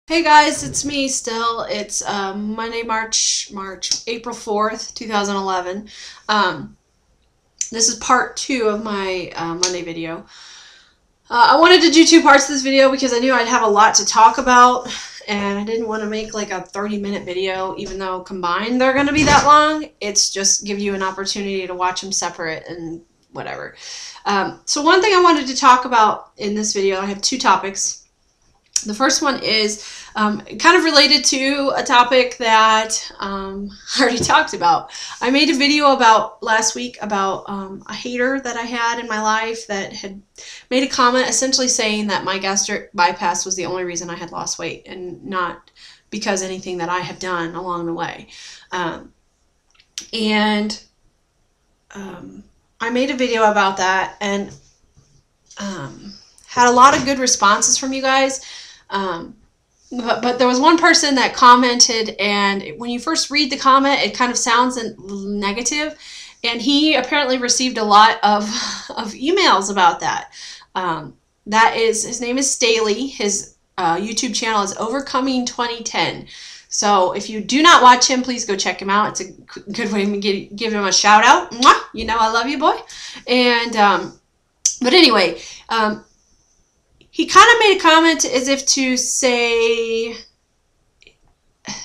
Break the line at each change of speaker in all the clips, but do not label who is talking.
Hey guys, it's me still. It's Monday, April 4th, 2011. Um, this is part 2 of my Monday video. I wanted to do 2 parts of this video because I knew I'd have a lot to talk about, and I didn't want to make like a 30-minute video, even though combined they're going to be that long. It's just give you an opportunity to watch them separate and whatever. So one thing I wanted to talk about in this video, I have 2 topics. The first one is kind of related to a topic that I already talked about. I made a video about last week about a hater that I had in my life that had made a comment essentially saying that my gastric bypass was the only reason I had lost weight and not because anything that I had done along the way. I made a video about that and had a lot of good responses from you guys. But there was one person that commented, and when you first read the comment, it kind of sounds negative, and he apparently received a lot of emails about that. His name is Staley. His YouTube channel is Overcoming 2010. So if you do not watch him, please go check him out. It's a good way to give him a shout out. Mwah! You know I love you, boy. And but anyway, he kind of made a comment as if to say,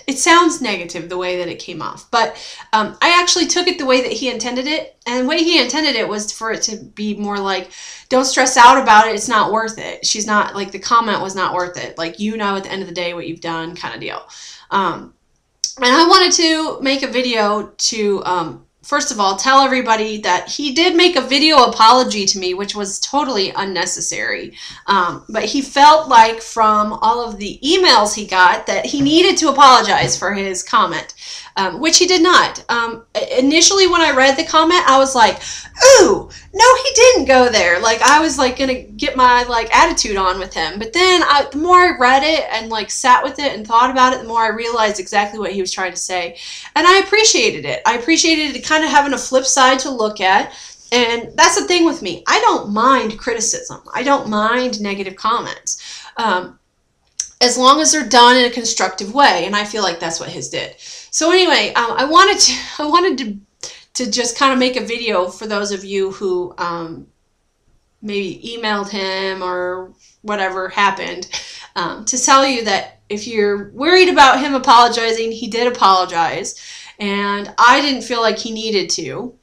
it sounds negative the way that it came off, but I actually took it the way that he intended it, and the way he intended it was for it to be more like, don't stress out about it, it's not worth it. She's not, like, the comment was not worth it. Like, you know at the end of the day what you've done kind of deal. And I wanted to make a video to first of all, tell everybody that he did make a video apology to me, which was totally unnecessary. But he felt like from all of the emails he got that he needed to apologize for his comment, which he did not. Initially, when I read the comment, I was like, ooh, no, he didn't go there. Like, I was like gonna get my like attitude on with him. But then the more I read it and like sat with it and thought about it, the more I realized exactly what he was trying to say. And I appreciated it. I appreciated it kind of having a flip side to look at. And that's the thing with me. I don't mind criticism. I don't mind negative comments. As long as they're done in a constructive way. And I feel like that's what his did. So anyway, I wanted to just kind of make a video for those of you who maybe emailed him or whatever happened, to tell you that if you're worried about him apologizing, he did apologize, and I didn't feel like he needed to.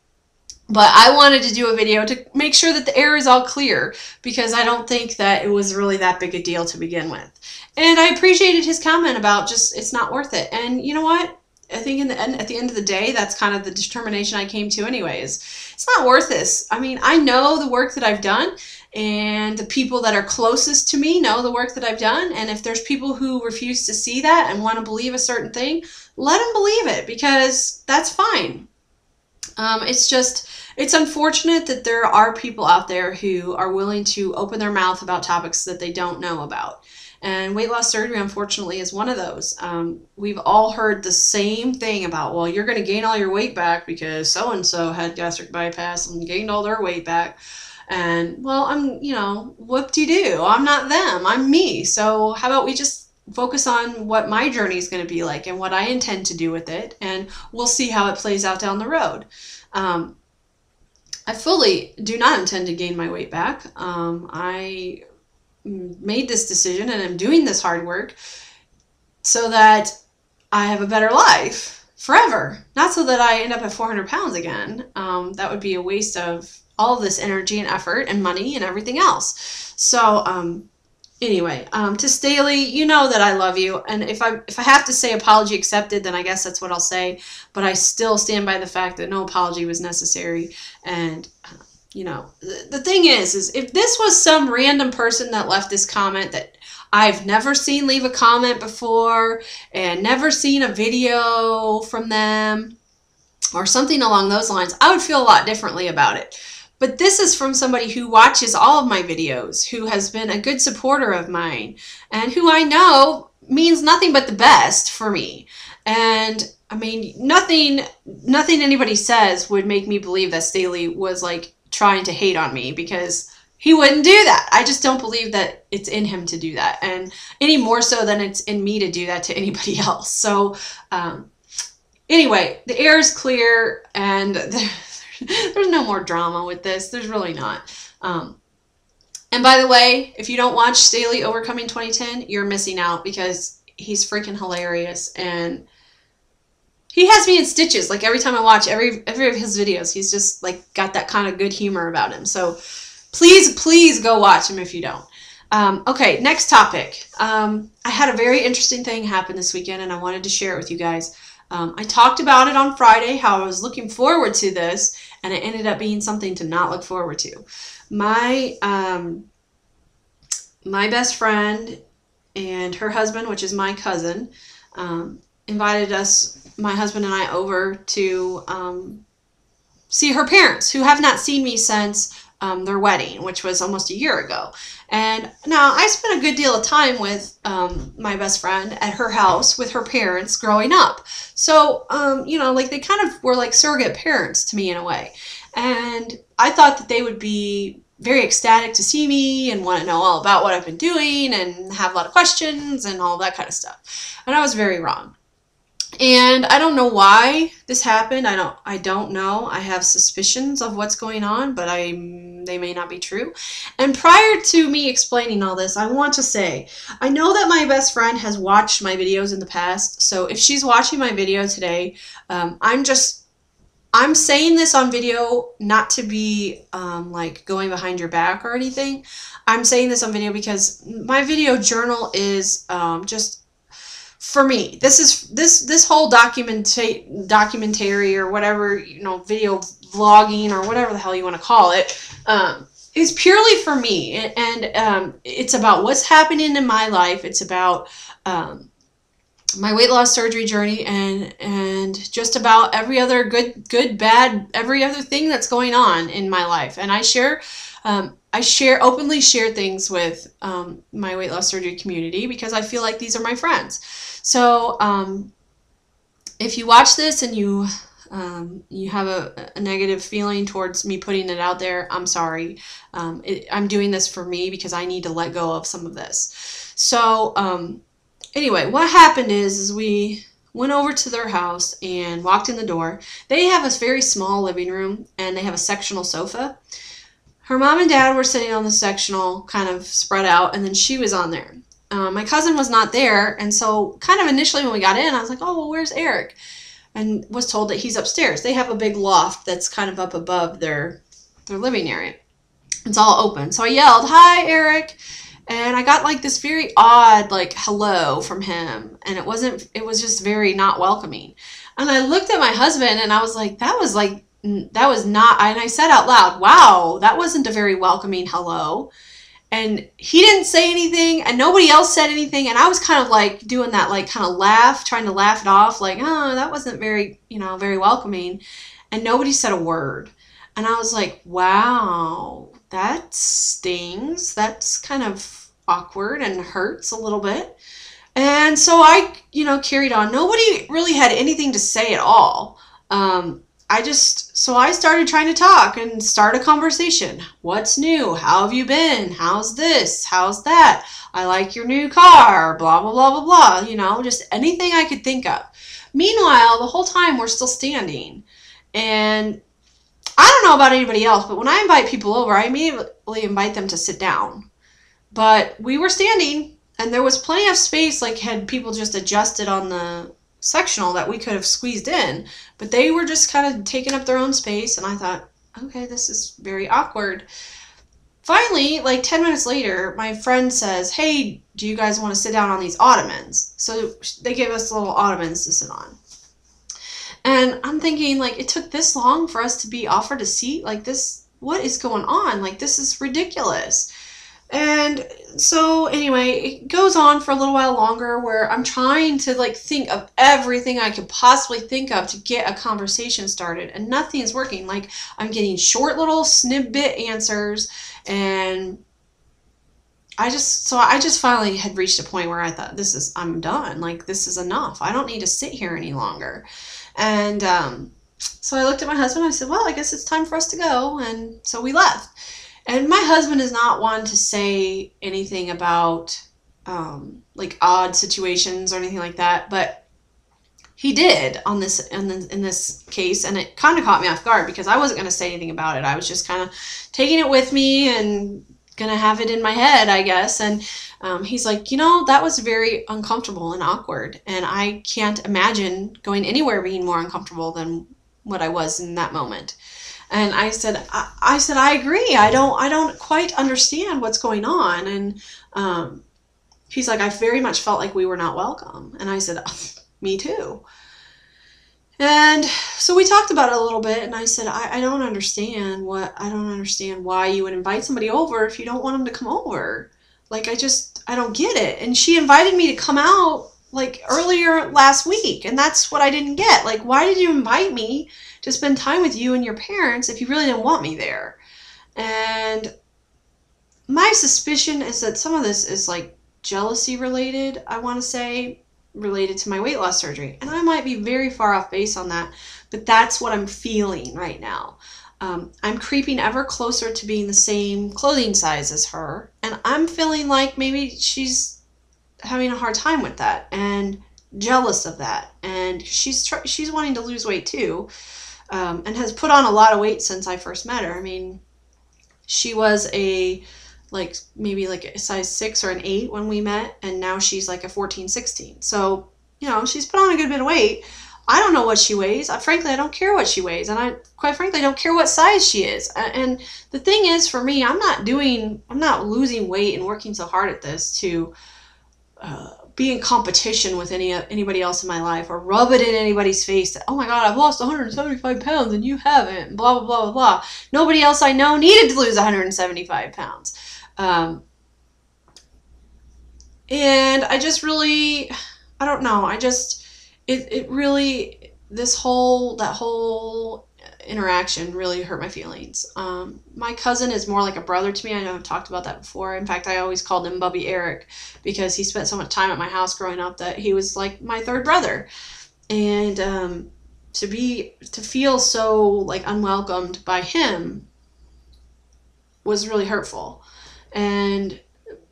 But I wanted to do a video to make sure that the air is all clear, because I don't think that it was really that big a deal to begin with. And I appreciated his comment about just, it's not worth it. And you know what? I think at the end of the day, that's kind of the determination I came to anyways. It's not worth this. I mean, I know the work that I've done, and the people that are closest to me know the work that I've done. And if there's people who refuse to see that and want to believe a certain thing, let them believe it, because that's fine. It's unfortunate that there are people out there who are willing to open their mouth about topics that they don't know about. And weight loss surgery, unfortunately, is one of those. We've all heard the same thing about, well, you're going to gain all your weight back because so-and-so had gastric bypass and gained all their weight back. And, well, whoop-de-doo. I'm not them. I'm me. So how about we just focus on what my journey is going to be like and what I intend to do with it, and we'll see how it plays out down the road. I fully do not intend to gain my weight back. I made this decision and I'm doing this hard work so that I have a better life forever, not so that I end up at 400 pounds again. That would be a waste of all of this energy and effort and money and everything else. So anyway, to Staley, you know that I love you, and if I have to say apology accepted, then I guess that's what I'll say, but I still stand by the fact that no apology was necessary. And you know, the thing is if this was some random person that left this comment that I've never seen leave a comment before and never seen a video from them or something along those lines, I would feel a lot differently about it. But this is from somebody who watches all of my videos, who has been a good supporter of mine, and who I know means nothing but the best for me. And I mean, nothing anybody says would make me believe that Staley was like trying to hate on me, because He wouldn't do that. I just don't believe that it's in him to do that, and any more so than it's in me to do that to anybody else. So anyway, the air is clear, and there's no more drama with this. There's really not. And by the way, if you don't watch Staley Overcoming 2010, you're missing out, because he's freaking hilarious, and he has me in stitches. Like every time I watch every of his videos, he's just like got that kind of good humor about him. So please go watch him if you don't. Okay, next topic. I had a very interesting thing happen this weekend, and I wanted to share it with you guys. I talked about it on Friday, how I was looking forward to this, and it ended up being something to not look forward to. My best friend and her husband, which is my cousin, invited us, my husband and I, over to see her parents, who have not seen me since their wedding, which was almost a year ago. And now I spent a good deal of time with my best friend at her house with her parents growing up. So, you know, like they kind of were like surrogate parents to me in a way. And I thought that they would be very ecstatic to see me and want to know all about what I've been doing and have a lot of questions and all that kind of stuff. And I was very wrong. And I don't know why this happened. I don't know. I have suspicions of what's going on, but they may not be true. And prior to me explaining all this, I want to say, I know that my best friend has watched my videos in the past. So if she's watching my video today, I'm saying this on video not to be like going behind your back or anything. I'm saying this on video because my video journal is just for me. This whole documentary or whatever, you know, video vlogging or whatever the hell you want to call it, is purely for me. And it's about what's happening in my life. It's about my weight loss surgery journey and just about every other good, bad, every other thing that's going on in my life. And I openly share things with my weight loss surgery community because I feel like these are my friends. So if you watch this and you have a negative feeling towards me putting it out there, I'm sorry. I'm doing this for me because I need to let go of some of this. So anyway, what happened is we went over to their house and walked in the door. They have a very small living room, and they have a sectional sofa. Her mom and dad were sitting on the sectional, kind of spread out, and then she was on there. My cousin was not there, and so kind of initially when we got in, I was like, oh, well, where's Eric? And was told that he's upstairs. They have a big loft that's kind of up above their living area. It's all open. So I yelled, hi, Eric. And I got like this very odd, like, hello from him. And it was just very not welcoming. And I looked at my husband and I was like, that was not, and I said out loud, wow, that wasn't a very welcoming hello. And he didn't say anything and nobody else said anything. And I was kind of like doing that, like kind of laugh, trying to laugh it off. Like, oh, that wasn't very, very welcoming. And nobody said a word. And I was like, wow, that stings. That's kind of awkward and hurts a little bit. And so I, carried on. Nobody really had anything to say at all. So I started trying to talk and start a conversation. What's new? How have you been? How's this? How's that? I like your new car, blah, blah, blah, blah, blah, just anything I could think of. Meanwhile, the whole time we're still standing. And I don't know about anybody else, but when I invite people over, I immediately invite them to sit down. But we were standing and there was plenty of space, like had people just adjusted on the sectional that we could have squeezed in, but they were just kind of taking up their own space. And I thought, okay, this is very awkward. Finally, like 10 minutes later, my friend says, hey, do you guys want to sit down on these ottomans? So they gave us little ottomans to sit on. And I'm thinking, like, it took this long for us to be offered a seat? Like, this, what is going on? Like, this is ridiculous. And so anyway, it goes on for a little while longer where I'm trying to like think of everything I could possibly think of to get a conversation started, and nothing is working. Like, I'm getting short little snippet answers, and I just finally had reached a point where I thought, I'm done. Like, this is enough. I don't need to sit here any longer. And so I looked at my husband and I said, well, I guess it's time for us to go. And so we left. And my husband is not one to say anything about like odd situations or anything like that, but he did on this in this case, and it kind of caught me off guard because I wasn't going to say anything about it. I was just kind of taking it with me and going to have it in my head, I guess. And he's like, that was very uncomfortable and awkward, and I can't imagine going anywhere being more uncomfortable than what I was in that moment. And I said, I agree. I don't quite understand what's going on. And he's like, I very much felt like we were not welcome. And I said, oh, me too. And so we talked about it a little bit, and I said, I don't understand why you would invite somebody over if you don't want them to come over. Like, I don't get it. And she invited me to come out like earlier last week, and that's what I didn't get. Like, why did you invite me to spend time with you and your parents if you really didn't want me there? And my suspicion is that some of this is like jealousy related, I want to say, related to my weight loss surgery. And I might be very far off base on that, but that's what I'm feeling right now. I'm creeping ever closer to being the same clothing size as her, and I'm feeling like maybe she's having a hard time with that and jealous of that. And she's wanting to lose weight too, and has put on a lot of weight since I first met her. I mean, she was maybe a size 6 or an 8 when we met, and now she's like a 14, 16. So, she's put on a good bit of weight. I don't know what she weighs. Frankly, I don't care what she weighs, and I don't care what size she is. And the thing is, for me, I'm not losing weight and working so hard at this to be in competition with anybody else in my life, or rub it in anybody's face that, oh my God, I've lost 175 pounds and you haven't, blah, blah, blah, blah, blah. Nobody else I know needed to lose 175 pounds. And I just really, I don't know. It really, that whole interaction really hurt my feelings. My cousin is more like a brother to me. I know I've talked about that before. In fact, I always called him Bubby Eric because he spent so much time at my house growing up that he was like my third brother. And to feel so like unwelcomed by him was really hurtful. And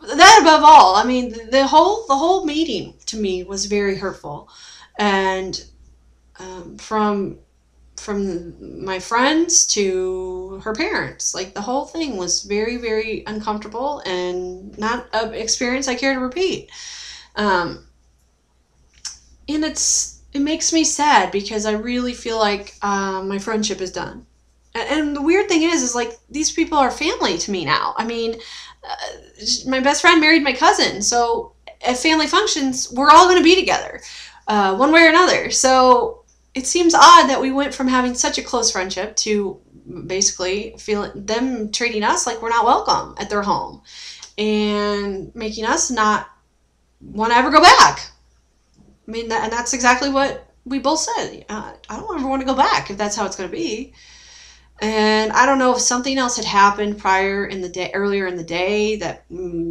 that above all, I mean, the whole meeting to me was very hurtful. And from my friends to her parents, like, the whole thing was very, very uncomfortable and not an experience I care to repeat. And it makes me sad because I really feel like my friendship is done. And the weird thing is like, these people are family to me now. I mean, my best friend married my cousin, so at family functions, we're all going to be together, one way or another. So it seems odd that we went from having such a close friendship to basically feeling them treating us like we're not welcome at their home and making us not want to ever go back. I mean, and that's exactly what we both said. I don't ever want to go back if that's how it's going to be. And I don't know if something else had happened earlier in the day that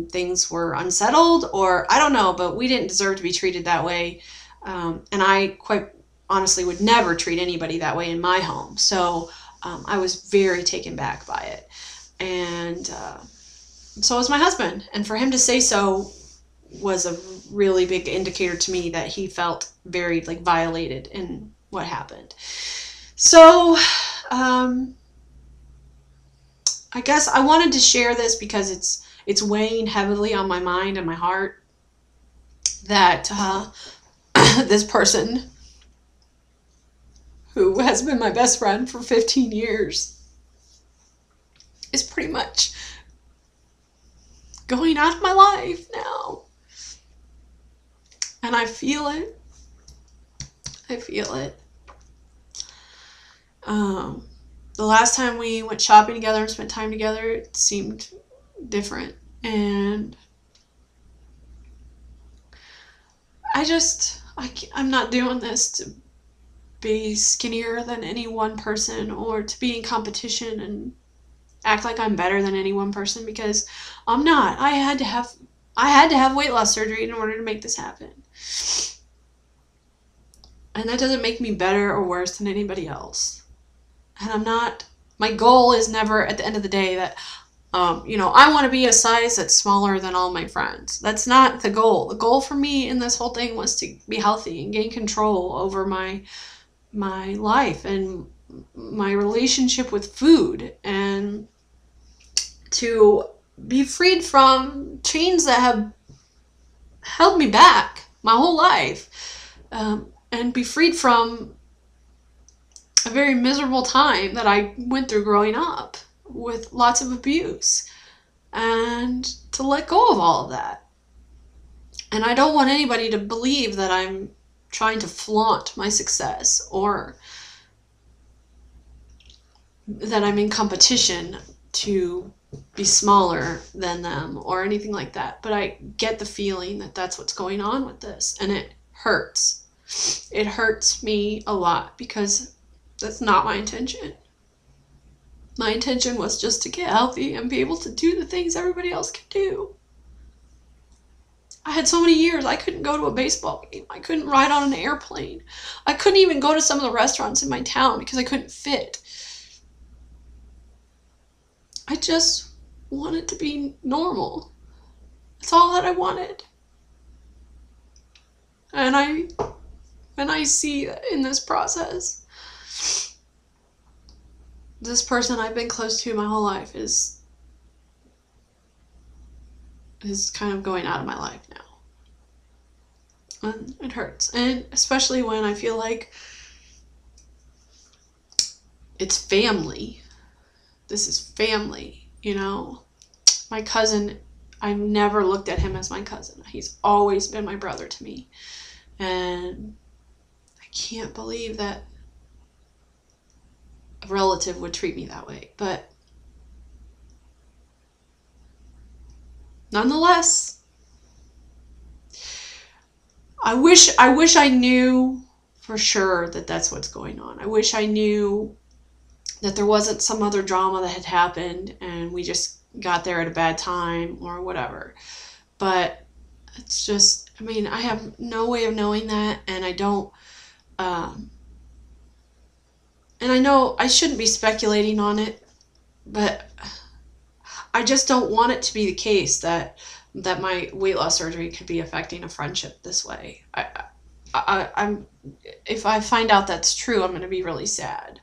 things were unsettled, or I don't know, but we didn't deserve to be treated that way. And I quite honestly would never treat anybody that way in my home. So I was very taken back by it. And so was my husband. And for him to say so was a really big indicator to me that he felt very violated in what happened. So I guess I wanted to share this because it's weighing heavily on my mind and my heart that this person who has been my best friend for 15 years is pretty much going out of my life now. And I feel it. The last time we went shopping together and spent time together, it seemed different. And I'm not doing this to be skinnier than any one person or to be in competition and act like I'm better than any one person, because I'm not. I had to have weight loss surgery in order to make this happen. And that doesn't make me better or worse than anybody else. And my goal is never at the end of the day that I want to be a size that's smaller than all my friends. That's not the goal. The goal for me in this whole thing was to be healthy and gain control over my life and my relationship with food, and to be freed from chains that have held me back my whole life, and be freed from a very miserable time that I went through growing up with lots of abuse, and to let go of all of that. And I don't want anybody to believe that I'm trying to flaunt my success or that I'm in competition to be smaller than them or anything like that. But I get the feeling that that's what's going on with this, and it hurts. It hurts me a lot because that's not my intention. My intention was just to get healthy and be able to do the things everybody else can do. I had so many years I couldn't go to a baseball game. I couldn't ride on an airplane. I couldn't even go to some of the restaurants in my town because I couldn't fit. I just wanted to be normal. That's all that I wanted. And I see that in this process, this person I've been close to my whole life is kind of going out of my life now. And it hurts. And especially when I feel like it's family. This is family, My cousin, I've never looked at him as my cousin. He's always been my brother to me. And I can't believe that a relative would treat me that way. But nonetheless, I wish I knew for sure that that's what's going on. I wish I knew that there wasn't some other drama that had happened and we just got there at a bad time or whatever. But it's just, I have no way of knowing that, and I don't, and I know I shouldn't be speculating on it, but I just don't want it to be the case that my weight loss surgery could be affecting a friendship this way. I'm if I find out that's true, I'm going to be really sad.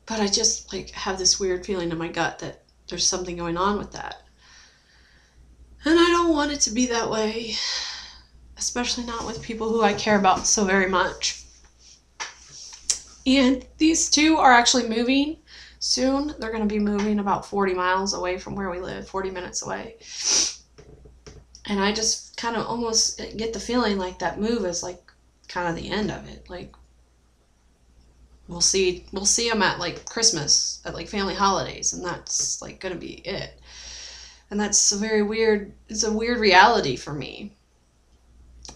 But I just have this weird feeling in my gut that there's something going on with that. And I don't want it to be that way, especially not with people who I care about so very much. And these two are actually moving soon. They're going to be moving about 40 miles away from where we live, 40 minutes away. And I just kind of almost get the feeling like that move is kind of the end of it. We'll see them at Christmas, at family holidays, and that's going to be it. And that's it's a weird reality for me.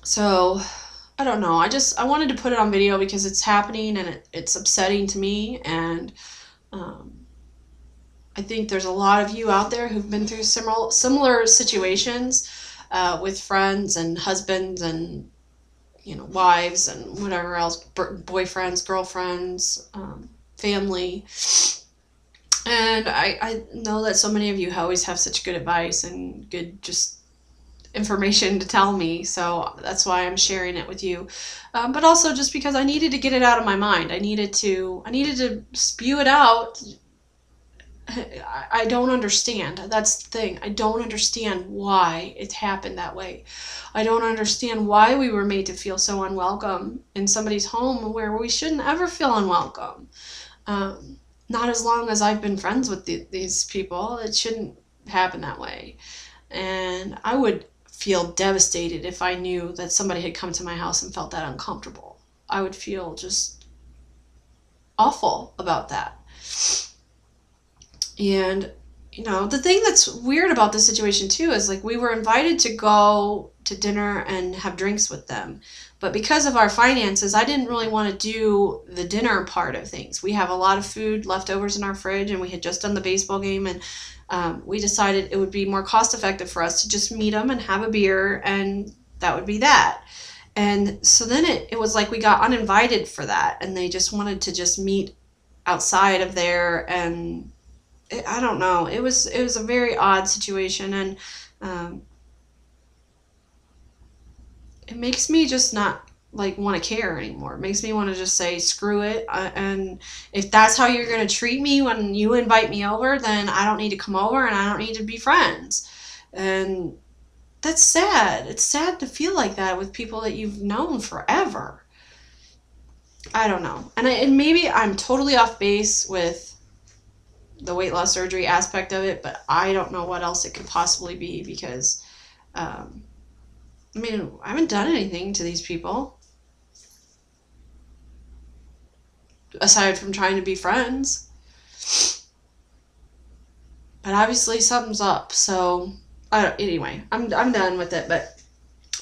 So I don't know. I wanted to put it on video because it's happening and it's upsetting to me. And I think there's a lot of you out there who've been through similar situations with friends and husbands and wives and whatever else, boyfriends, girlfriends, family. And I know that so many of you always have such good advice and good just information to tell me, so that's why I'm sharing it with you. But also just because I needed to get it out of my mind. I needed to spew it out. I don't understand. That's the thing. I don't understand why it happened that way. I don't understand why we were made to feel so unwelcome in somebody's home where we shouldn't ever feel unwelcome. Not as long as I've been friends with these people. It shouldn't happen that way. And I would feel devastated if I knew that somebody had come to my house and felt that uncomfortable. I would feel just awful about that. And the thing that's weird about this situation too is we were invited to go to dinner and have drinks with them. But because of our finances, I didn't really want to do the dinner part of things. We have a lot of food leftovers in our fridge, and we had just done the baseball game, and we decided it would be more cost effective for us to just meet them and have a beer, and that would be that. And so then it was we got uninvited for that, and they just wanted to just meet outside of there, and I don't know. It was a very odd situation, and it makes me just not like want to care anymore. It makes me want to just say screw it. And if that's how you're going to treat me when you invite me over, then I don't need to come over and I don't need to be friends. And that's sad. It's sad to feel like that with people that you've known forever. I don't know. And maybe I'm totally off base with the weight loss surgery aspect of it, but I don't know what else it could possibly be because, I mean, I haven't done anything to these people aside from trying to be friends. But obviously something's up, so anyway, I'm done with it, but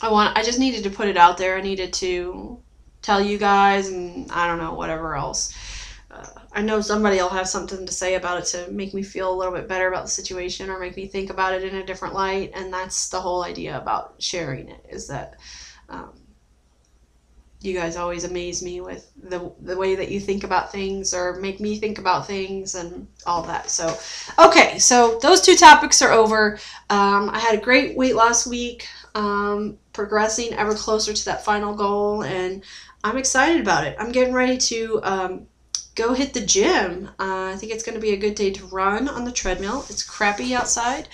I just needed to put it out there. I needed to tell you guys, and I don't know, whatever else. I know somebody will have something to say about it to make me feel a little bit better about the situation or make me think about it in a different light, and that's the whole idea about sharing it, is that you guys always amaze me with the way that you think about things or make me think about things and all that. So, okay, so those two topics are over. I had a great weight loss week, progressing ever closer to that final goal, and I'm excited about it. I'm getting ready to go hit the gym. I think it's going to be a good day to run on the treadmill. It's crappy outside.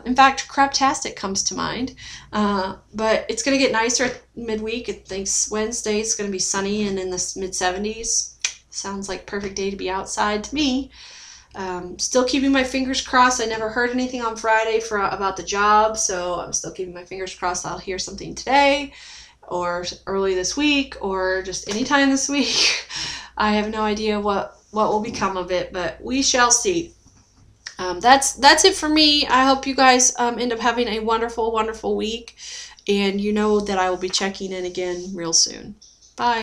In fact, craptastic comes to mind. But it's going to get nicer midweek. I think Wednesday it's going to be sunny and in the mid-70s. Sounds like perfect day to be outside to me. Still keeping my fingers crossed. I never heard anything on Friday about the job, so I'm still keeping my fingers crossed I'll hear something today or early this week or just anytime this week. I have no idea what will become of it, but we shall see. That's it for me. I hope you guys end up having a wonderful, wonderful week, and you know that I will be checking in again real soon. Bye.